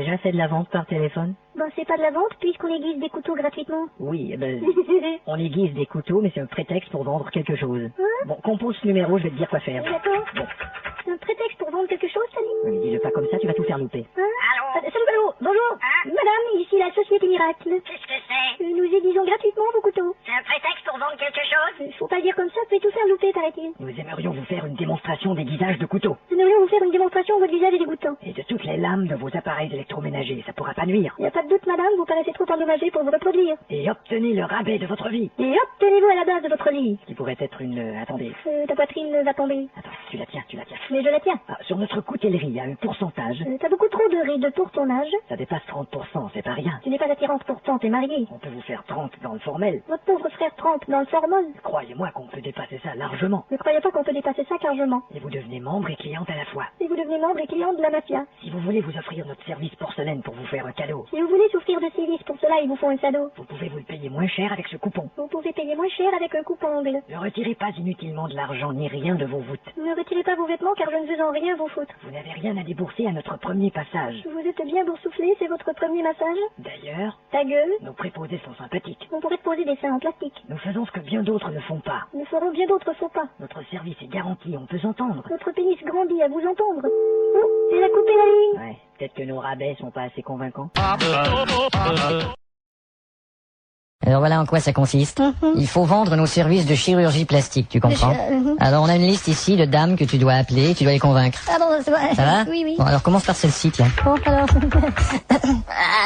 déjà fait de la vente par téléphone? Bon, c'est pas de la vente puisqu'on aiguise des couteaux gratuitement. Oui, on aiguise des couteaux, mais c'est un prétexte pour vendre quelque chose. Hein? Bon, compose ce numéro, je vais te dire quoi faire. D'accord. Bon. C'est un prétexte pour vendre quelque chose, Sally? Mais dis-le pas comme ça, tu vas tout faire louper. Hein? Allô? Salut, allô, bonjour. Hein? Madame, ici la Société Miracle. Qu'est-ce que c'est? Nous aiguisons gratuitement vos couteaux. C'est un prétexte pour vendre quelque chose? Faut pas le dire comme ça, vous pouvez tout faire louper, paraît-il. Nous aimerions vous faire une démonstration d'aiguisage de couteaux. Nous aimerions vous faire une démonstration de votre visage est dégoûtant. Et de toutes les lames de vos appareils électroménagers, ça pourra pas nuire. Y a pas de doute, madame, vous paraissez trop endommagée pour vous reproduire. Et obtenez le rabais de votre vie. Et hop, tenez-vous à la base de votre lit. Qui pourrait être une... attendez. Ta poitrine va tomber. Attends, tu la tiens. Mais je la tiens. Ah, sur notre coutellerie, il y a un pourcentage. T'as beaucoup trop de rides pour ton âge. Ça dépasse 30%, c'est pas rien. Tu n'es pas attirante pourtant, t'es mariée. On peut vous faire 30 dans le formel. Votre pauvre frère trempe dans le formol. Croyez-moi qu'on peut dépasser ça largement. Ne croyez pas qu'on peut dépasser ça largement. Et vous devenez membre et cliente à la fois. Et vous devenez membre et client de la mafia. Si vous voulez vous offrir notre service porcelaine pour vous faire un cadeau, Si vous voulez souffrir de sévices pour cela, ils vous font un cadeau. vous pouvez vous le payer moins cher avec ce coupon. Vous pouvez payer moins cher avec un coupe-ongle. Ne retirez pas inutilement de l'argent ni rien de vos voûtes. Ne retirez pas vos vêtements car je ne veux en rien vous foutre. Vous n'avez rien à débourser à notre premier passage. Vous êtes bien boursouflé, c'est votre premier massage. D'ailleurs, Ta gueule. nos préposés sont sympathiques. On pourrait te poser des seins en plastique. Nous faisons ce que bien d'autres ne font pas. Nous ferons bien d'autres faux pas. Notre service est garanti, on peut s'entendre. Votre pénis grandit à vous entendre. Oh, elle a coupé la ligne. Ouais, peut-être que nos rabais sont pas assez convaincants. Alors voilà en quoi ça consiste. Il faut vendre nos services de chirurgie plastique, tu comprends? Alors on a une liste ici de dames que tu dois appeler, tu dois les convaincre. Ah bon, c'est vrai. Ça va? Oui. Bon, alors commence par celle-ci, tiens. Bon, alors...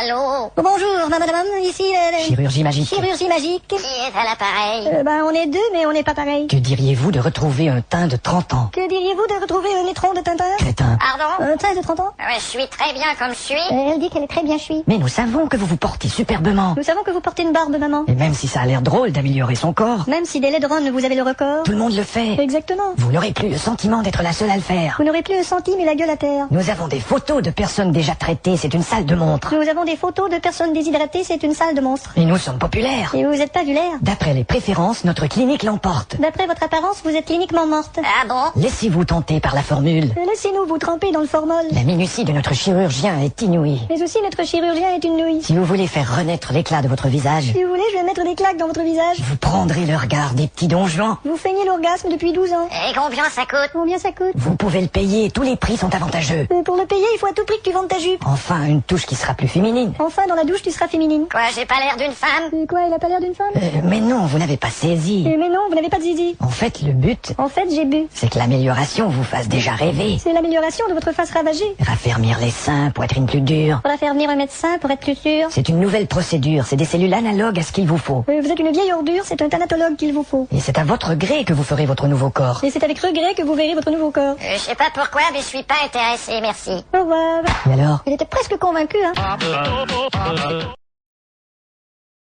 Allô? Bonjour, madame, ici... Chirurgie magique. Chirurgie magique. Qui est à l'appareil? On est deux, mais on n'est pas pareil. Que diriez-vous de retrouver un teint de 30 ans? Que diriez-vous de retrouver un étron de Tintin? Crétin. Pardon? Un teint de 30 ans? Je suis très bien comme je suis. Elle dit qu'elle est très bien chouie. Mais nous savons que vous vous portez superbement. Nous savons que vous portez une barbe, maman. Et même si ça a l'air drôle d'améliorer son corps, Même si des laidrons vous avez le record. tout le monde le fait. Exactement. Vous n'aurez plus le sentiment d'être la seule à le faire. Vous n'aurez plus un centime et la gueule à terre. Nous avons des photos de personnes déjà traitées, c'est une salle de montre. Nous avons des photos de personnes déshydratées, c'est une salle de monstres. Et nous sommes populaires. Et vous êtes pas vu l'air. D'après les préférences, notre clinique l'emporte. D'après votre apparence, vous êtes cliniquement morte. Ah bon? Laissez-vous tenter par la formule. Laissez-nous vous tremper dans le formol. La minutie de notre chirurgien est inouïe. Mais aussi notre chirurgien est une nouille. Si vous voulez faire renaître l'éclat de votre visage, Si vous voulez, je vais mettre des claques dans votre visage. vous prendrez le regard des petits donjons. Vous feignez l'orgasme depuis 12 ans. Et combien ça coûte? Combien ça coûte? Vous pouvez le payer, tous les prix sont avantageux. Pour le payer, il faut à tout prix que tu vendes ta jupe. Enfin, une touche qui sera plus féminine. Enfin, dans la douche, tu seras féminine. Quoi, j'ai pas l'air d'une femme? Quoi, elle a pas l'air d'une femme? Mais non, vous n'avez pas saisi. Mais non, vous n'avez pas de zizi. En fait, le but, En fait, j'ai bu. c'est que l'amélioration vous fasse déjà rêver. C'est l'amélioration de votre face ravagée. Raffermir les seins, poitrine plus dure. Faudra faire venir un médecin pour être plus sûr. C'est une nouvelle procédure, c'est des cellules analogues à ce qu'il vous faut. Vous êtes une vieille ordure, c'est un thanatologue qu'il vous faut. Et c'est à votre gré que vous ferez votre nouveau corps. Et c'est avec regret que vous verrez votre nouveau corps. Je sais pas pourquoi, mais je suis pas intéressé, merci. Au revoir. Et alors? Elle était presque convaincue, hein.